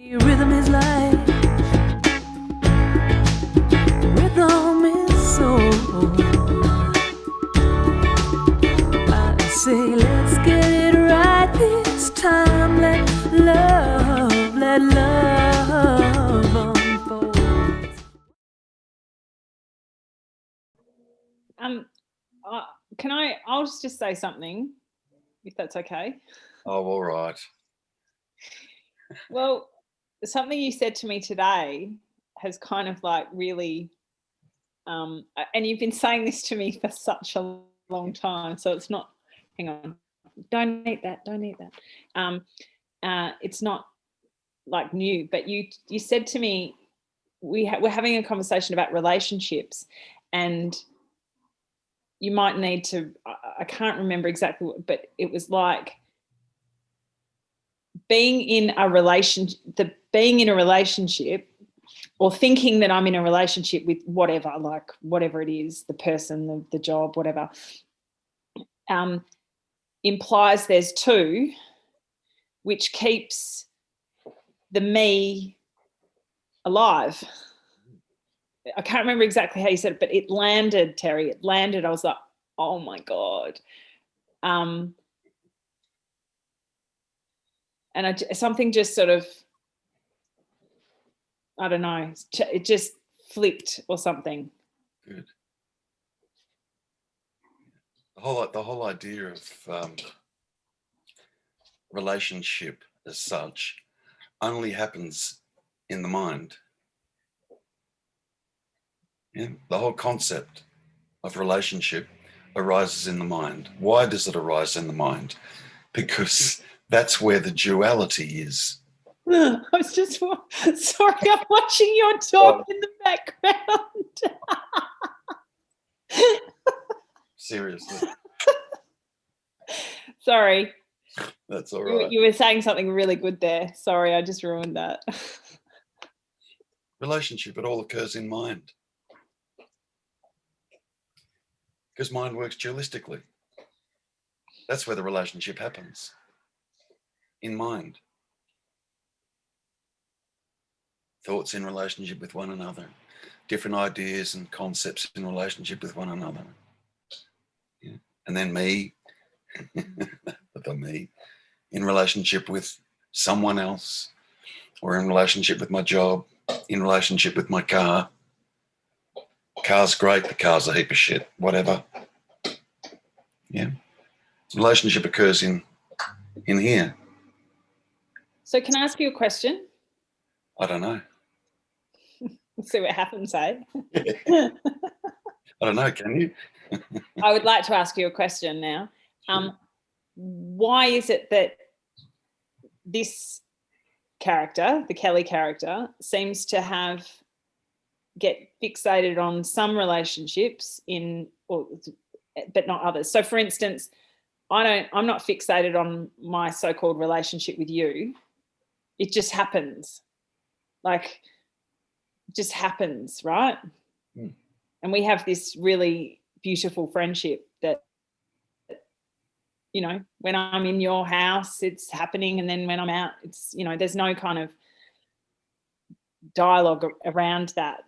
Rhythm is life, rhythm is soul. I say let's get it right this time. Let love unfold. I'll just say something, if that's okay. Oh, all right. Well, something you said to me today has kind of like really, and you've been saying this to me for such a long time, so it's not, hang on, don't eat that. It's not like new, but you said to me, we're having a conversation about relationships, and you might need to, I can't remember exactly, but it was like being in a relationship or thinking that I'm in a relationship with whatever, like whatever it is, the person, the job, whatever, implies there's two, which keeps the me alive. I can't remember exactly how you said it, but it landed, Terry. It landed. I was like, oh my God. And something just sort of, I don't know, it just flipped or something. Good. The whole idea of relationship as such only happens in the mind. Yeah? The whole concept of relationship arises in the mind. Why does it arise in the mind? Because that's where the duality is. I was just, sorry, I'm watching your dog in the background. Seriously. Sorry. That's all right. You were saying something really good there. Sorry, I just ruined that. Relationship, it all occurs in mind. Because mind works dualistically. That's where the relationship happens. In mind. Thoughts in relationship with one another. Different ideas and concepts in relationship with one another. Yeah. And then me, the me, in relationship with someone else, or in relationship with my job, in relationship with my car. Car's great, the car's a heap of shit, whatever. Yeah. Relationship occurs in here. So can I ask you a question? I don't know. Let's see what happens, eh? I don't know, can you? I would like to ask you a question now. Why is it that this character, the Kelly character, seems to get fixated on some relationships but not others? So for instance, I'm not fixated on my so-called relationship with you. It just happens. Like, it just happens, right? Mm. And we have this really beautiful friendship that, you know, when I'm in your house, it's happening. And then when I'm out, it's, you know, there's no kind of dialogue around that.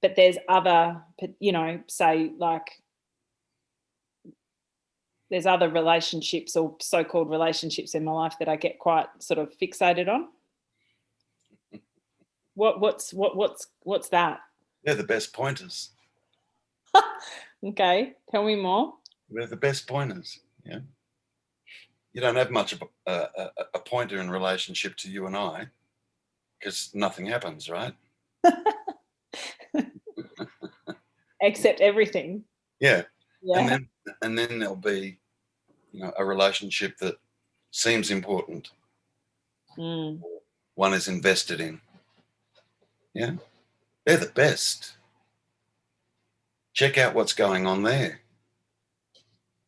But there's other, you know, say like, there's other relationships or so-called relationships in my life that I get quite sort of fixated on. What's that? They're the best pointers. Okay, tell me more. They're the best pointers. Yeah. You don't have much of a pointer in relationship to you and I, because nothing happens, right? Except everything. Yeah. Yeah. And then there'll be, you know, a relationship that seems important. One is invested in. Yeah. They're the best. Check out what's going on there.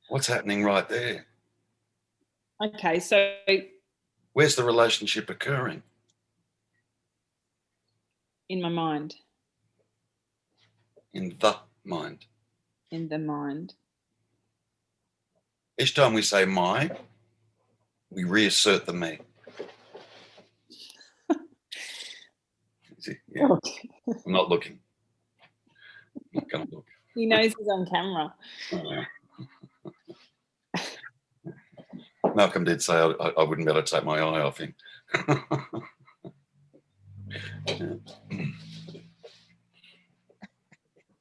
What's happening right there? Okay, so where's the relationship occurring? In my mind. In the mind. In the mind. Each time we say my, we reassert the me. Yeah. I'm not looking. I'm not going to look. He knows he's on camera. Malcolm did say I wouldn't be able to take my eye off him.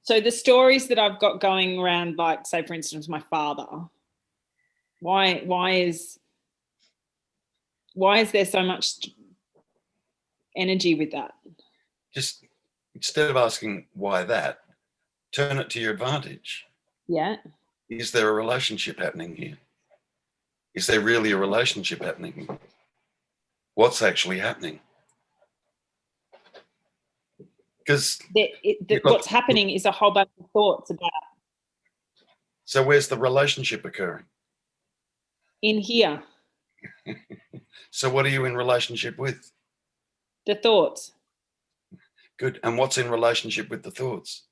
So the stories that I've got going around, like, say, for instance, my father, why is there so much energy with that? Just instead of asking why that, turn it to your advantage. Yeah. Is there a relationship happening here? Is there really a relationship happening? What's actually happening? Because what's happening is a whole bunch of thoughts about. So where's the relationship occurring? In here. So what are you in relationship with? The thoughts. Good. And what's in relationship with the thoughts?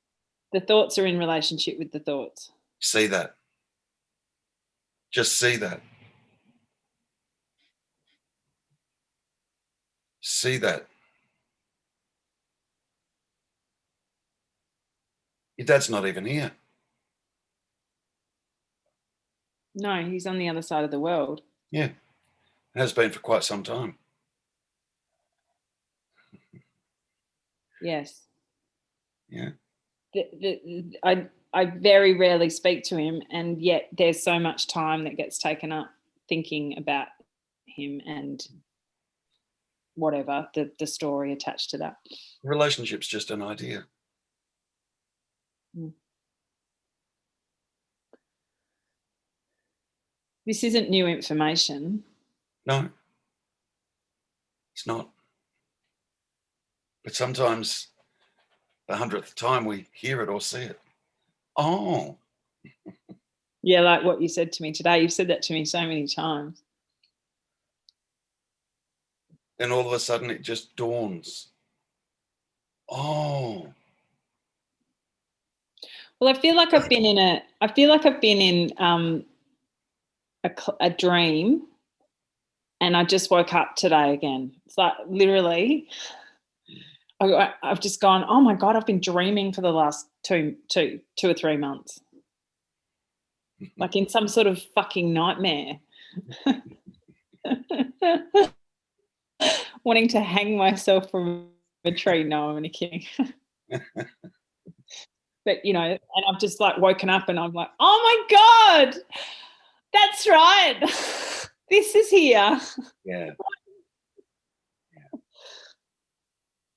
The thoughts are in relationship with the thoughts. See that. Just see that. See that. Your dad's not even here. No, he's on the other side of the world. Yeah. Has been for quite some time. Yes. Yeah. I very rarely speak to him, and yet there's so much time that gets taken up thinking about him and whatever the story attached to that. Relationship's just an idea. This isn't new information. No, it's not. But sometimes the 100th time we hear it or see it. Oh. Yeah, like what you said to me today. You've said that to me so many times. Then all of a sudden it just dawns. Oh. Well, I feel like I've been in a dream, and I just woke up today again. It's like literally, I've just gone, oh my God, I've been dreaming for the last two or 3 months. Like in some sort of fucking nightmare. Wanting to hang myself from a tree. No, I'm only kidding. But, you know, and I've just like woken up and I'm like, oh my God, that's right. This is here. Yeah.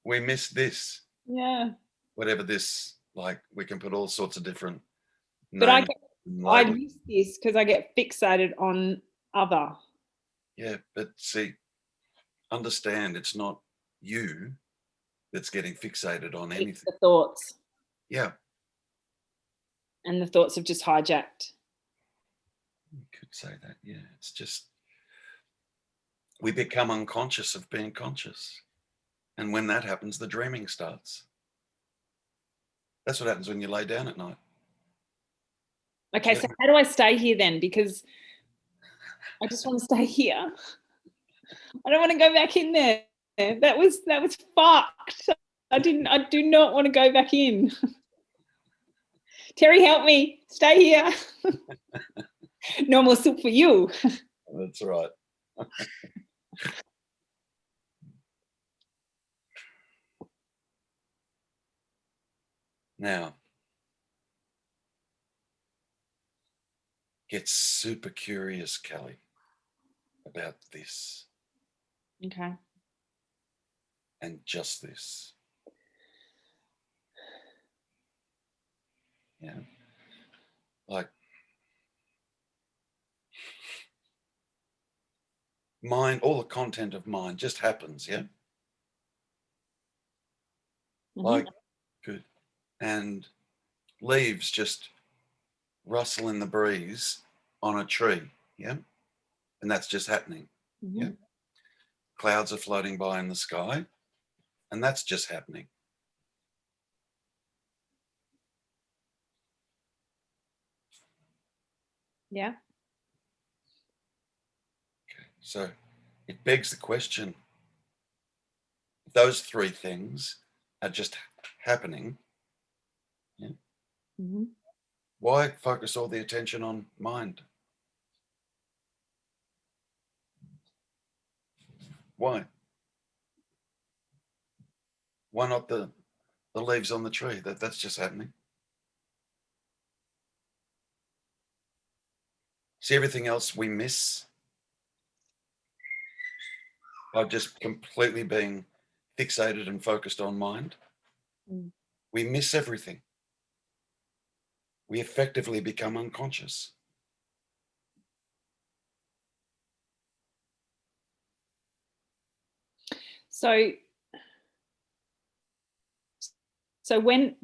We miss this. Yeah. Whatever this, like, we can put all sorts of different But names. I miss this because I get fixated on other. Yeah, but see, understand it's not you that's getting fixated on anything. It's the thoughts. Yeah. And the thoughts have just hijacked. You could say that, yeah. It's just, we become unconscious of being conscious. And when that happens, the dreaming starts. That's what happens when you lay down at night. Okay, so how do I stay here then? Because I just want to stay here. I don't want to go back in there. That was fucked. I do not want to go back in. Terry, help me. Stay here. No more soup for you. That's right. Now, get super curious, Kelly, about this. Okay. And just this. Yeah. Like, mind, all the content of mind just happens, yeah? Like, good. And leaves just rustle in the breeze on a tree, yeah? And that's just happening, yeah? Clouds are floating by in the sky, and that's just happening. Yeah. Okay, so it begs the question, those three things are just happening, yeah, Mhm. why focus all the attention on mind? Why? Why not the leaves on the tree? That's just happening. See, everything else we miss by just completely being fixated and focused on mind. Mm. We miss everything. We effectively become unconscious. So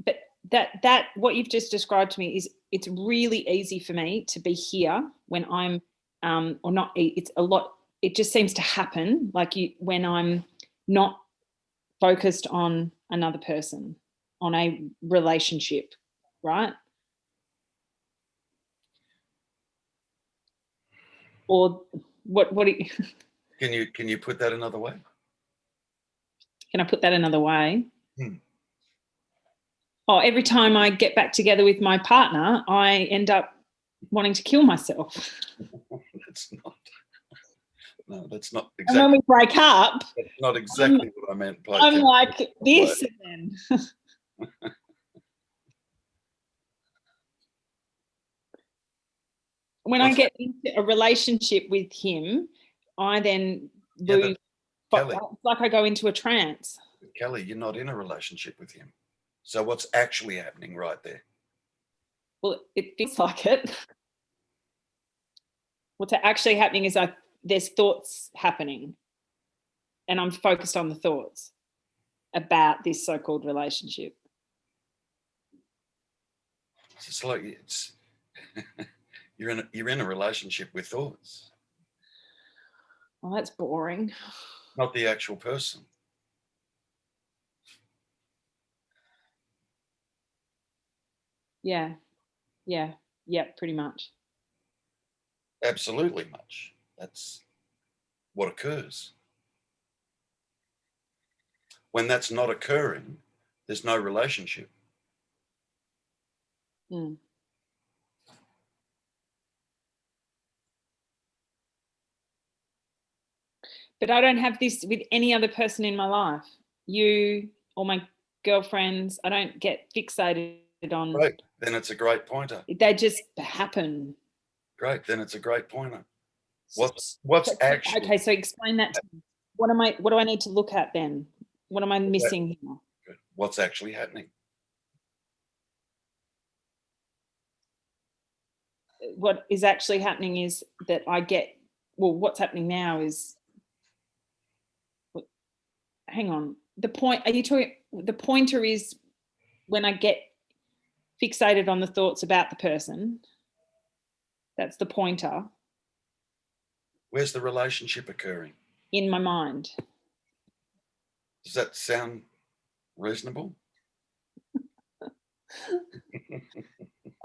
but that what you've just described to me is, it's really easy for me to be here when I'm or not, it's a lot, it just seems to happen like when I'm not focused on another person, on a relationship, right? Or what Can you put that another way? can I put that another way? Hmm. Oh, every time I get back together with my partner, I end up wanting to kill myself. That's not. No, that's not And when exactly. we break up, That's not exactly what I meant. I'm like this again. When I get into a relationship with him, I then lose. Kelly, It's like I go into a trance. Kelly, you're not in a relationship with him. So what's actually happening right there? Well, it feels like it. What's actually happening is there's thoughts happening, and I'm focused on the thoughts about this so-called relationship. It's like you're in a relationship with thoughts, Well, that's boring. not the actual person. Yeah, pretty much. Absolutely much. That's what occurs. When that's not occurring, there's no relationship. Mm. But I don't have this with any other person in my life. You or my girlfriends, I don't get fixated on. Great. Then it's a great pointer. They just happen. Great. Then it's a great pointer. What's actually okay? So explain that to me. What do I need to look at then? What am I missing here? What's actually happening? What is actually happening is that I get. Well, what's happening now is. Hang on. The point. Are you talking? The pointer is when I get fixated on the thoughts about the person. That's the pointer. Where's the relationship occurring? In my mind. Does that sound reasonable?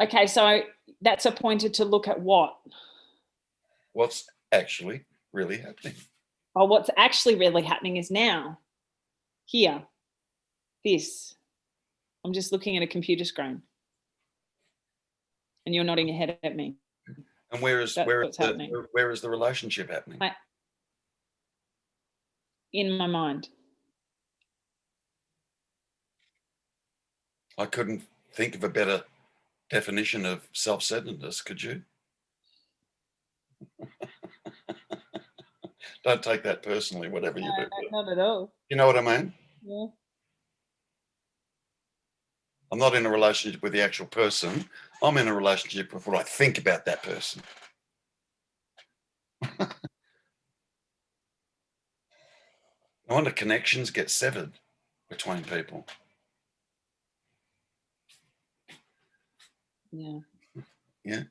Okay, so that's a pointer to look at what? What's actually really happening? Oh, what's actually really happening is now. Here. This. I'm just looking at a computer screen. And you're nodding your head at me. And where is the relationship happening? In my mind. I couldn't think of a better definition of self-centeredness, could you? Don't take that personally, whatever you do. Not at all. You know what I mean? Yeah. I'm not in a relationship with the actual person. I'm in a relationship with what I think about that person. No wonder connections get severed between people. Yeah. Yeah.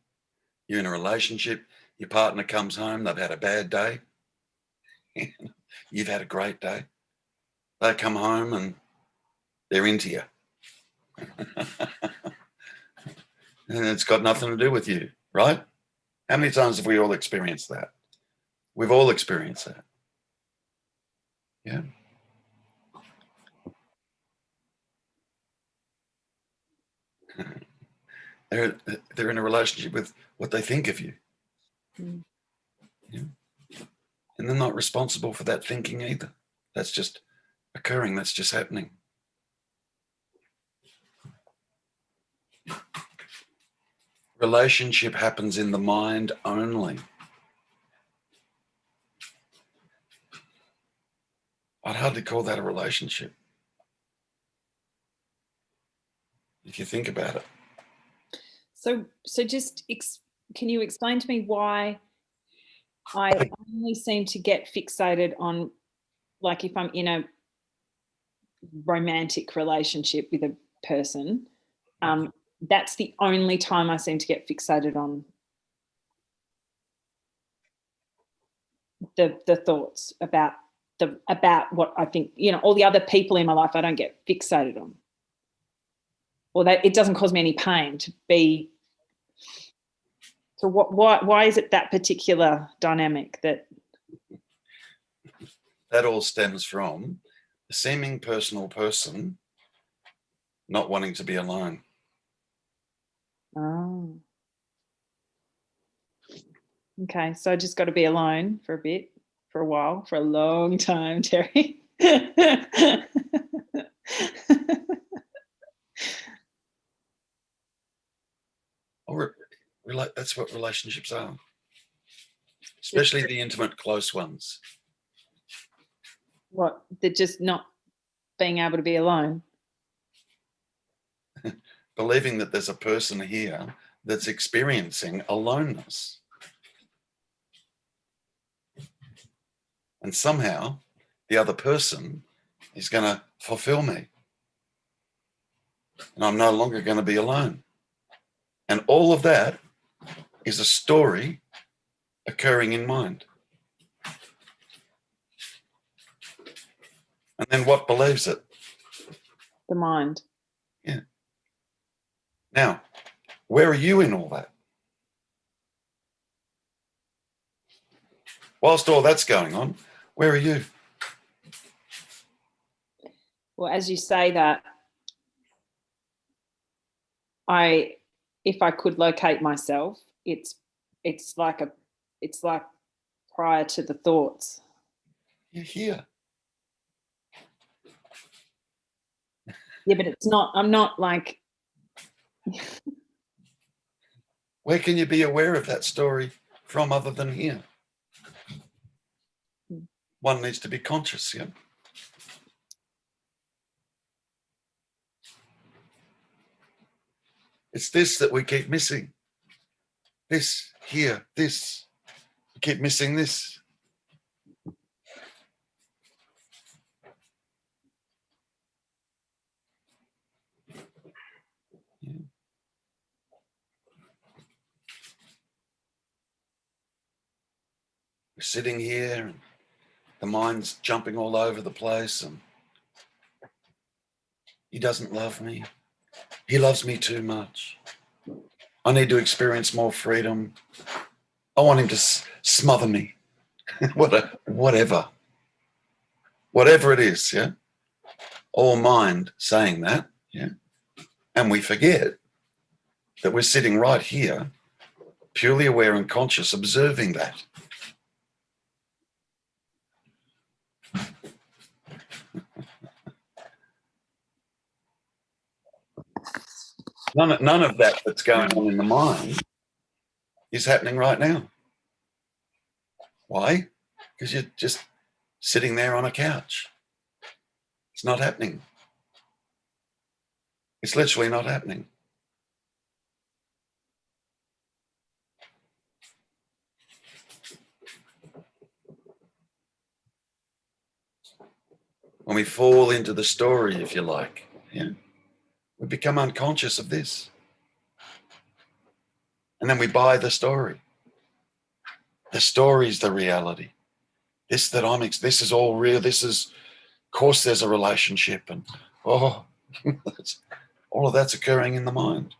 You're in a relationship, your partner comes home, they've had a bad day. You've had a great day. They come home and they're into you. And it's got nothing to do with you, right? How many times have we all experienced that? We've all experienced that. Yeah. They're in a relationship with what they think of you. Mm. Yeah. And they're not responsible for that thinking either. That's just occurring. That's just happening. Relationship happens in the mind only. I'd hardly call that a relationship, if you think about it. So just can you explain to me why I only seem to get fixated on, like, if I'm in a romantic relationship with a person, that's the only time I seem to get fixated on the thoughts about what I think, all the other people in my life I don't get fixated on, or that it doesn't cause me any pain to be. So why is it that particular dynamic that all stems from the seeming personal person not wanting to be alone? Oh, okay. So I just got to be alone for a bit, for a while, for a long time, Terry. That's what relationships are, especially the intimate, close ones. What? They're just not being able to be alone. Believing that there's a person here that's experiencing aloneness. And somehow the other person is going to fulfill me. And I'm no longer going to be alone. And all of that is a story occurring in mind. And then what believes it? The mind. Yeah. Now, where are you in all that? Whilst all that's going on, where are you? Well, as you say that, if I could locate myself, it's like prior to the thoughts. You're here. Yeah, but it's not. I'm not like. Where can you be aware of that story from other than here? One needs to be conscious, yeah? It's this that we keep missing. This, here, this. We keep missing this. Yeah. We're sitting here and the mind's jumping all over the place, and he doesn't love me. He loves me too much. I need to experience more freedom. I want him to smother me. Whatever it is, yeah? All mind saying that, yeah? And we forget that we're sitting right here, purely aware and conscious, observing that. None of that that's going on in the mind is happening right now. Why? Because you're just sitting there on a couch. It's not happening. It's literally not happening. When we fall into the story, if you like, yeah, we become unconscious of this. And then we buy the story. The story's the reality. This is all real. This is, of course, there's a relationship, and all of that's occurring in the mind.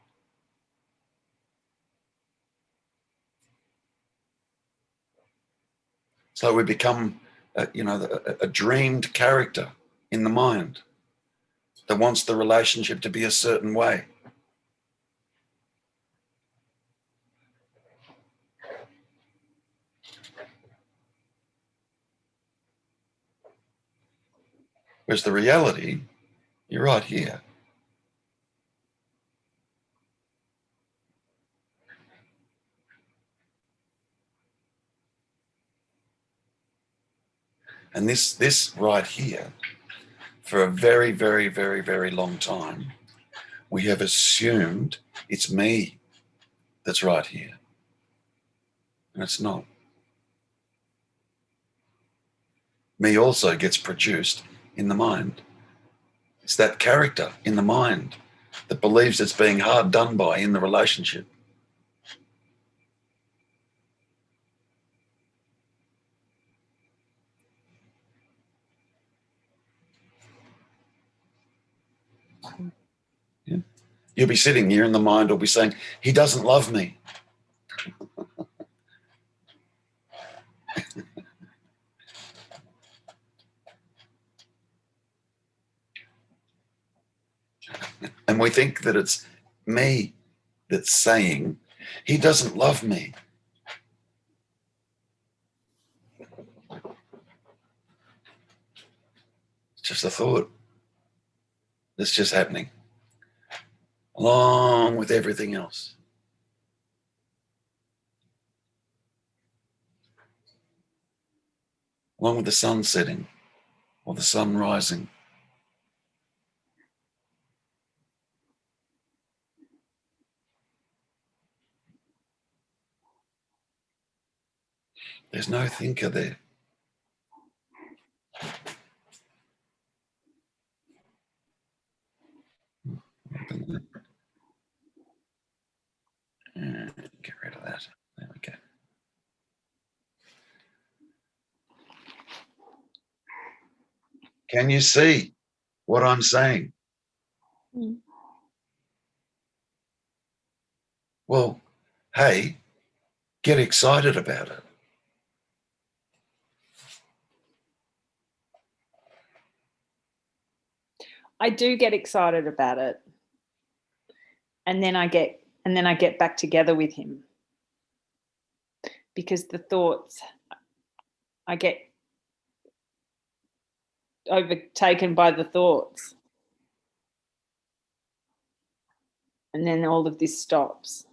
So we become, a dreamed character in the mind that wants the relationship to be a certain way. Whereas the reality, you're right here. And this right here, for a very, very, very, very long time, we have assumed it's me that's right here. And it's not. Me also gets produced in the mind. It's that character in the mind that believes it's being hard done by in the relationship. Yeah. You'll be sitting here and the mind will be saying, he doesn't love me. And we think that it's me that's saying, he doesn't love me. It's just a thought that's just happening, along with everything else. Along with the sun setting or the sun rising. There's no thinker there. Get rid of that. There we go. Can you see what I'm saying? Mm. Well, hey, get excited about it. I do get excited about it. And then I get back together with him. Because the thoughts, I get overtaken by the thoughts. And then all of this stops.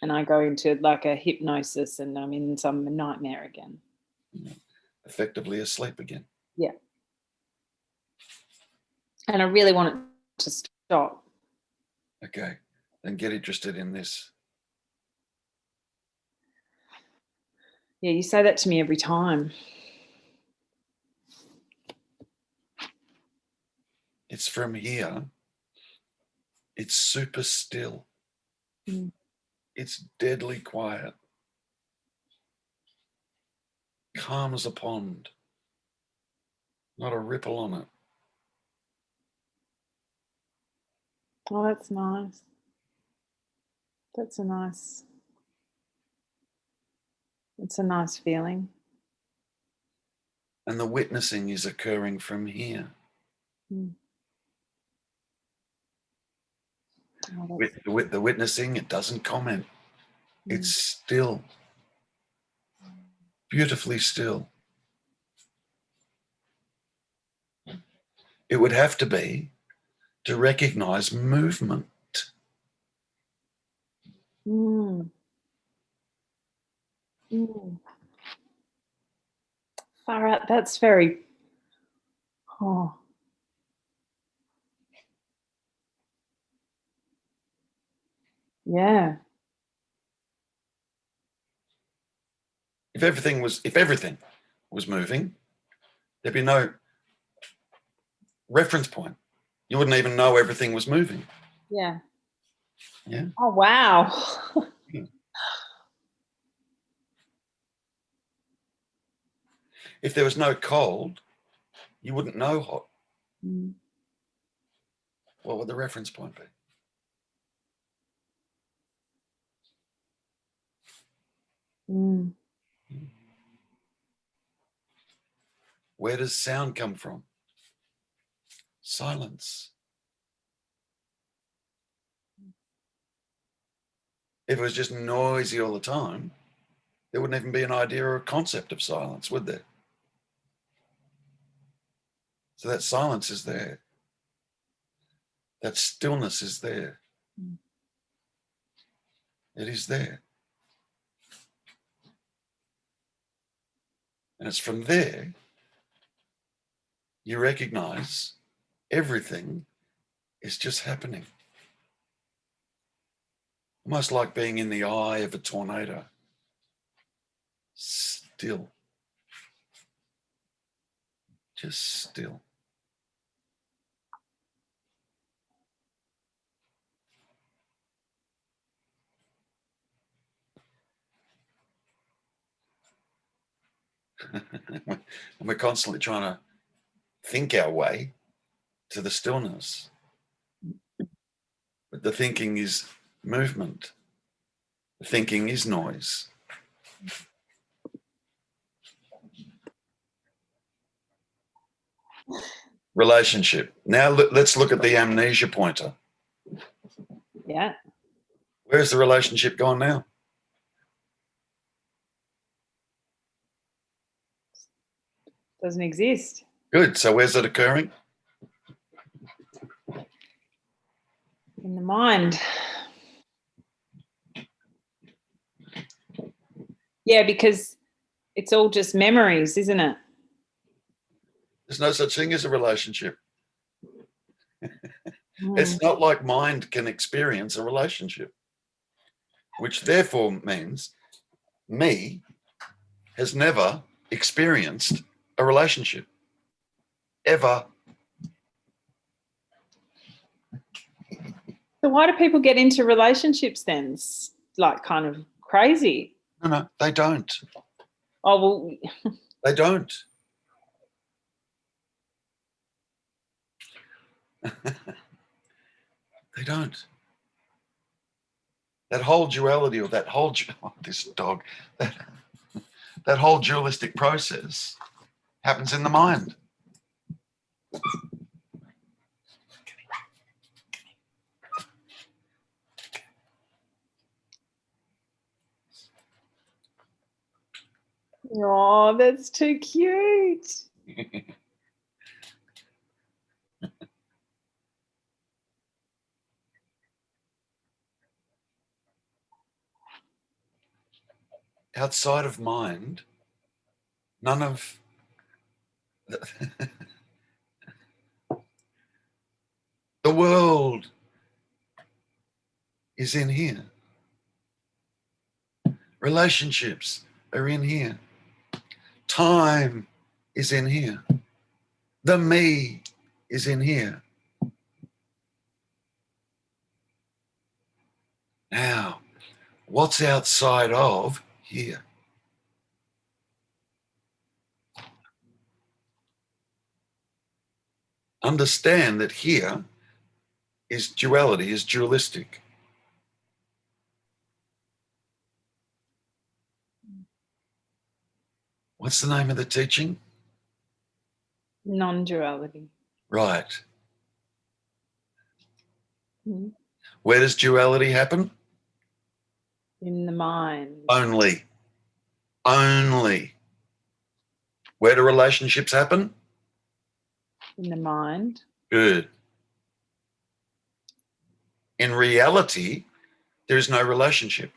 And I go into like a hypnosis and I'm in some nightmare again. Effectively asleep again. Yeah. And I really want it to stop. Okay, then get interested in this. Yeah, you say that to me every time. It's from here. It's super still. Mm. It's deadly quiet. Calm as a pond. Not a ripple on it. Oh, that's nice. It's a nice feeling. And the witnessing is occurring from here. Mm. Oh, With the witnessing, it doesn't comment. It's still. Beautifully still. It would have to be to recognize movement. Mm. Mm. Far out. That's very. Oh. Yeah. If everything was moving, there'd be no reference point. You wouldn't even know everything was moving. Yeah. Yeah. Oh, wow. Yeah. If there was no cold, you wouldn't know hot. Mm. What would the reference point be? Mm. Where does sound come from? Silence. If it was just noisy all the time, there wouldn't even be an idea or a concept of silence, would there? So that silence is there. That stillness is there. It is there. And it's from there you recognize everything is just happening. Almost like being in the eye of a tornado. Still. Just still. And we're constantly trying to think our way to the stillness. But the thinking is movement. The thinking is noise. Relationship. Now let's look at the amnesia pointer. Yeah. Where's the relationship gone now? Doesn't exist. Good. So where's it occurring? In the mind. Yeah, because it's all just memories, isn't it? There's no such thing as a relationship. It's not like mind can experience a relationship, which therefore means me has never experienced a relationship, ever. So why do people get into relationships then? It's like kind of crazy. No, they don't. Oh, well, They don't. They don't. That whole duality, or that whole this dog, that whole dualistic process happens in the mind. oh, that's too cute. Outside of mind, none of the world is in here. Relationships are in here. Time is in here. The me is in here. Now, what's outside of here? Understand that here is duality, is dualistic. What's the name of the teaching? Non-duality. Right. Mm. Where does duality happen? In the mind. Only. Only. Where do relationships happen? In the mind. Good. In reality, there is no relationship.